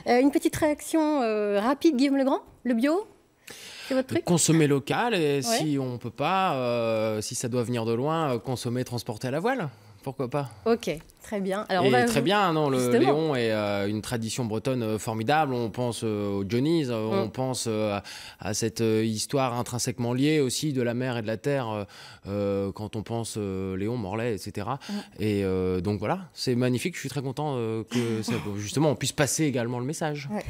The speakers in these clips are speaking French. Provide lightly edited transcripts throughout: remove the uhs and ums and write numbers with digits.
Une petite réaction rapide, Guillaume Legrand, le bio, c'est votre truc? Consommer local et Ouais. si on peut pas, si ça doit venir de loin, consommer, transporter à la voile. Pourquoi pas? Ok, très bien. Alors, Et très bien, non, le Justement. Léon est une tradition bretonne formidable. On pense aux Johnnies, on pense à cette histoire intrinsèquement liée aussi de la mer et de la terre quand on pense Léon, Morlaix, etc. Et donc voilà, c'est magnifique. Je suis très content que justement on puisse passer également le message. Ouais.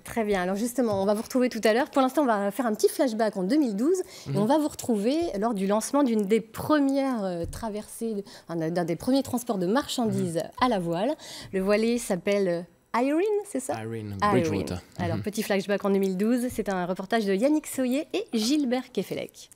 Très bien. Alors justement, on va vous retrouver tout à l'heure. Pour l'instant, on va faire un petit flashback en 2012 et on va vous retrouver lors du lancement d'une des premières traversées, d'un des premiers transports de marchandises à la voile. Le voilier s'appelle Irene, c'est ça? Irene, Irene. Bridgewater. Alors, petit flashback en 2012, c'est un reportage de Yannick Soyer et Gilbert Kefelec.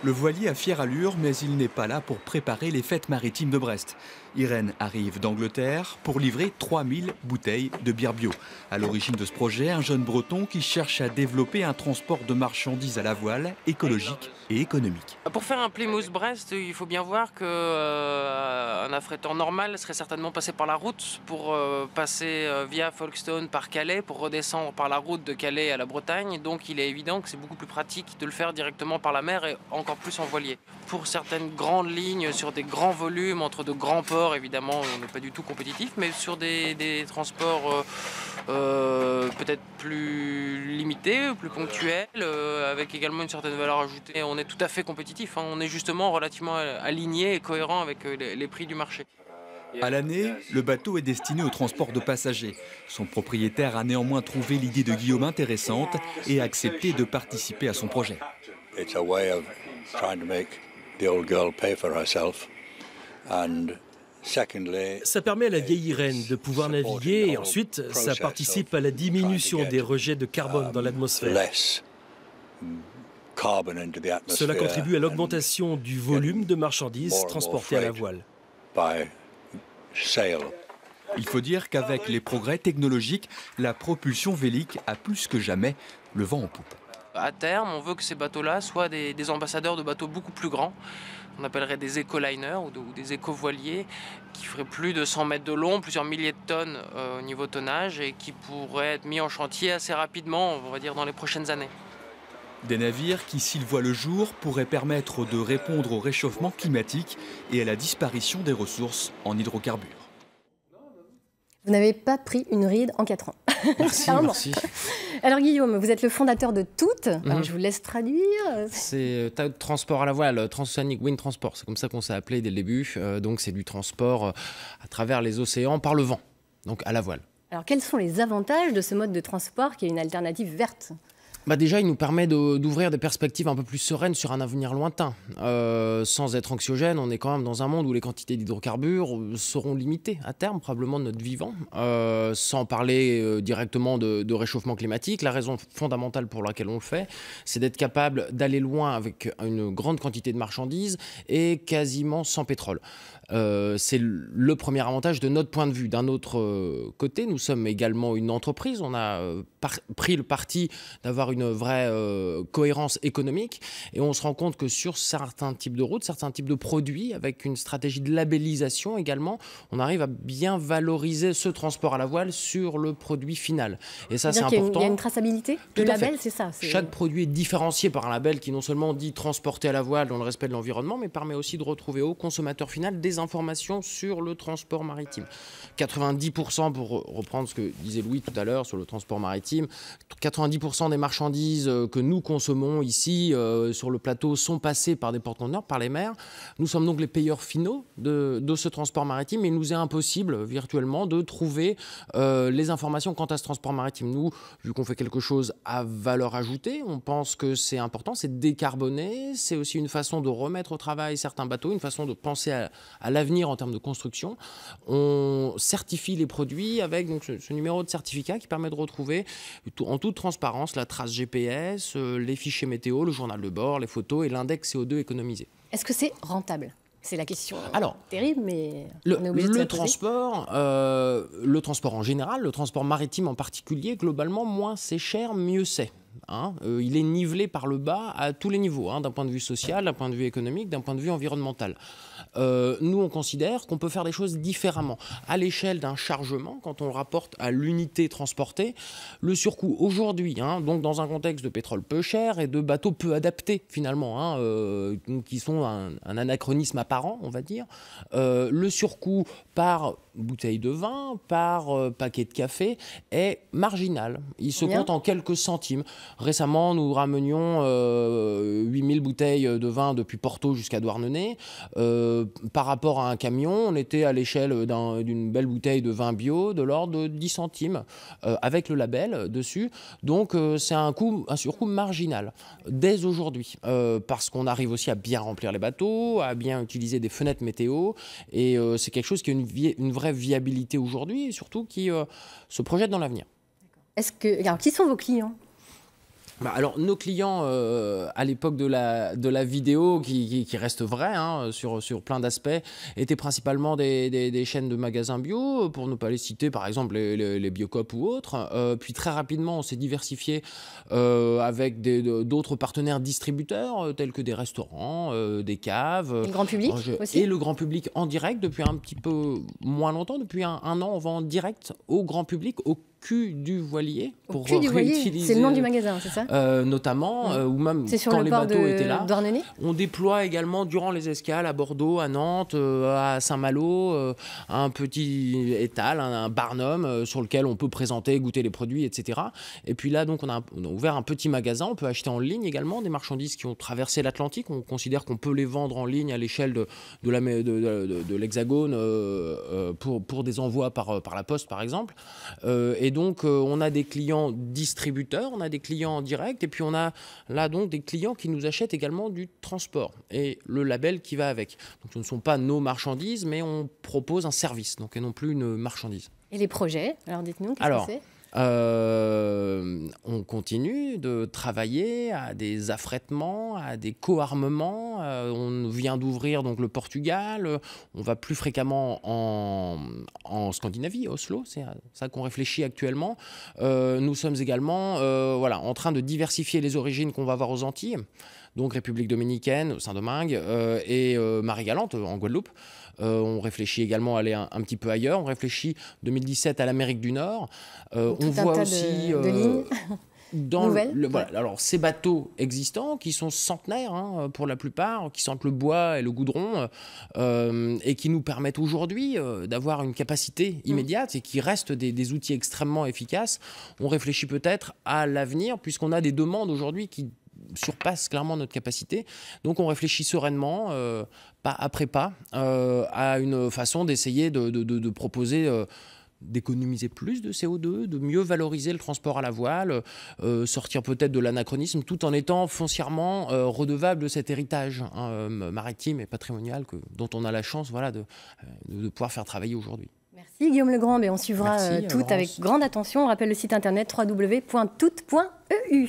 Le voilier a fière allure, mais il n'est pas là pour préparer les fêtes maritimes de Brest. Irène arrive d'Angleterre pour livrer 3000 bouteilles de bière bio. À l'origine de ce projet, un jeune breton qui cherche à développer un transport de marchandises à la voile écologique et économique. Pour faire un Plymouth-Brest, il faut bien voir qu'un affrétant normal serait certainement passé par la route pour passer via Folkestone par Calais, pour redescendre par la route de Calais à la Bretagne. Donc il est évident que c'est beaucoup plus pratique de le faire directement par la mer et encore plus en voilier. Pour certaines grandes lignes, sur des grands volumes, entre de grands ports, évidemment, on n'est pas du tout compétitif, mais sur des transports peut-être plus limités, plus ponctuels, avec également une certaine valeur ajoutée, on est tout à fait compétitif. On est justement relativement aligné et cohérent avec les prix du marché. À l'année, le bateau est destiné au transport de passagers. Son propriétaire a néanmoins trouvé l'idée de Guillaume intéressante et a accepté de participer à son projet. It's a way of trying to make the old girl pay for herself. And secondly, ça permet à la vieille Irène de pouvoir naviguer et ensuite ça participe à la diminution des rejets de carbone dans l'atmosphère. Cela contribue à l'augmentation du volume de marchandises transportées à la voile. Il faut dire qu'avec les progrès technologiques, la propulsion vélique a plus que jamais le vent en poupe. À terme, on veut que ces bateaux-là soient des ambassadeurs de bateaux beaucoup plus grands. On appellerait des éco-liners ou des éco-voiliers qui feraient plus de 100 mètres de long, plusieurs milliers de tonnes au niveau tonnage et qui pourraient être mis en chantier assez rapidement, on va dire dans les prochaines années. Des navires qui, s'ils voient le jour, pourraient permettre de répondre au réchauffement climatique et à la disparition des ressources en hydrocarbures. Vous n'avez pas pris une ride en 4 ans. Merci, merci. Alors Guillaume, vous êtes le fondateur de Toute. Alors, je vous laisse traduire. C'est transport à la voile, Transoceanic Wind Transport. C'est comme ça qu'on s'est appelé dès le début. Donc c'est du transport à travers les océans par le vent, donc à la voile. Alors quels sont les avantages de ce mode de transport qui est une alternative verte ? Déjà, il nous permet d'ouvrir des perspectives un peu plus sereines sur un avenir lointain. Sans être anxiogène, on est quand même dans un monde où les quantités d'hydrocarbures seront limitées à terme, probablement de notre vivant. Sans parler directement de réchauffement climatique, la raison fondamentale pour laquelle on le fait, c'est d'être capable d'aller loin avec une grande quantité de marchandises et quasiment sans pétrole. C'est le premier avantage de notre point de vue. D'un autre côté, nous sommes également une entreprise. On a pris le parti d'avoir une vraie cohérence économique et on se rend compte que sur certains types de routes, certains types de produits, avec une stratégie de labellisation également, on arrive à bien valoriser ce transport à la voile sur le produit final. Et ça, c'est important. Il y a une traçabilité. Le label, c'est ça. Chaque produit est différencié par un label qui non seulement dit transporter à la voile dans le respect de l'environnement, mais permet aussi de retrouver au consommateur final des informations sur le transport maritime. 90%, pour reprendre ce que disait Louis tout à l'heure sur le transport maritime, 90% des marchandises que nous consommons ici sur le plateau sont passées par des porte-conteneurs, par les mers. Nous sommes donc les payeurs finaux de ce transport maritime et il nous est impossible virtuellement de trouver les informations quant à ce transport maritime. Nous, vu qu'on fait quelque chose à valeur ajoutée, on pense que c'est important, c'est décarboné, c'est aussi une façon de remettre au travail certains bateaux, une façon de penser à l'avenir en termes de construction. On certifie les produits avec donc, ce numéro de certificat qui permet de retrouver en toute transparence la trace GPS, les fichiers météo, le journal de bord, les photos et l'index CO2 économisé. Est-ce que c'est rentable ? C'est la question terrible, mais on est obligé de le transport en général, le transport maritime en particulier, globalement, moins c'est cher, mieux c'est. hein. Il est nivelé par le bas à tous les niveaux, hein, d'un point de vue social, d'un point de vue économique, d'un point de vue environnemental. Nous, on considère qu'on peut faire des choses différemment. À l'échelle d'un chargement, quand on le rapporte à l'unité transportée, le surcoût aujourd'hui, hein, donc dans un contexte de pétrole peu cher et de bateaux peu adaptés finalement, hein, qui sont un anachronisme apparent, on va dire, le surcoût par bouteille de vin, par paquet de café est marginal. Il se compte en quelques centimes. Récemment, nous ramenions 8000 bouteilles de vin depuis Porto jusqu'à Douarnenez. Par rapport à un camion, on était à l'échelle d'une belle bouteille de vin bio de l'ordre de 10 centimes avec le label dessus. Donc c'est un surcoût marginal dès aujourd'hui parce qu'on arrive aussi à bien remplir les bateaux, à bien utiliser des fenêtres météo et c'est quelque chose qui a une vraie viabilité aujourd'hui et surtout qui se projette dans l'avenir. Alors, qui sont vos clients ? Alors, nos clients, à l'époque de la vidéo, qui reste vrai hein, sur plein d'aspects, étaient principalement des chaînes de magasins bio, pour ne pas les citer, par exemple les Biocoop ou autres. Puis très rapidement, on s'est diversifié avec d'autres partenaires distributeurs, tels que des restaurants, des caves. Et le grand public aussi ? Et le grand public en direct, depuis un petit peu moins longtemps, depuis un an, on va en direct au grand public, au cul du voilier, pour réutiliser. C'est le nom du magasin, c'est ça ? Notamment, ou même quand les bateaux étaient là. On déploie également durant les escales à Bordeaux, à Nantes, à Saint-Malo, un petit étal, un barnum sur lequel on peut présenter, goûter les produits, etc. Et puis là, donc, on a ouvert un petit magasin. On peut acheter en ligne également des marchandises qui ont traversé l'Atlantique. On considère qu'on peut les vendre en ligne à l'échelle de l'Hexagone pour des envois par la poste, par exemple. Et donc, on a des clients distributeurs, on a des clients directs, et puis on a là donc des clients qui nous achètent également du transport et le label qui va avec. Donc, ce ne sont pas nos marchandises, mais on propose un service, donc et non plus une marchandise. Et les projets, alors dites-nous, qu'est-ce que c'est ? On continue de travailler à des affrètements, à des co-armements. On vient d'ouvrir donc le Portugal. On va plus fréquemment en Scandinavie, Oslo. C'est ça qu'on réfléchit actuellement. Nous sommes également en train de diversifier les origines qu'on va avoir aux Antilles. Donc République dominicaine, Saint-Domingue et Marie-Galante en Guadeloupe. On réfléchit également à aller un petit peu ailleurs. On réfléchit 2017 à l'Amérique du Nord. On voit aussi de lignes. Alors ces bateaux existants qui sont centenaires hein, pour la plupart, qui sentent le bois et le goudron et qui nous permettent aujourd'hui d'avoir une capacité immédiate et qui restent des outils extrêmement efficaces. On réfléchit peut-être à l'avenir puisqu'on a des demandes aujourd'hui qui surpasse clairement notre capacité. Donc on réfléchit sereinement, pas après pas, à une façon d'essayer de proposer d'économiser plus de CO2, de mieux valoriser le transport à la voile, sortir peut-être de l'anachronisme tout en étant foncièrement redevable de cet héritage maritime et patrimonial dont on a la chance de pouvoir faire travailler aujourd'hui. Merci Guillaume Legrand, mais on suivra tout avec grande attention. On rappelle le site internet www.tout.eu.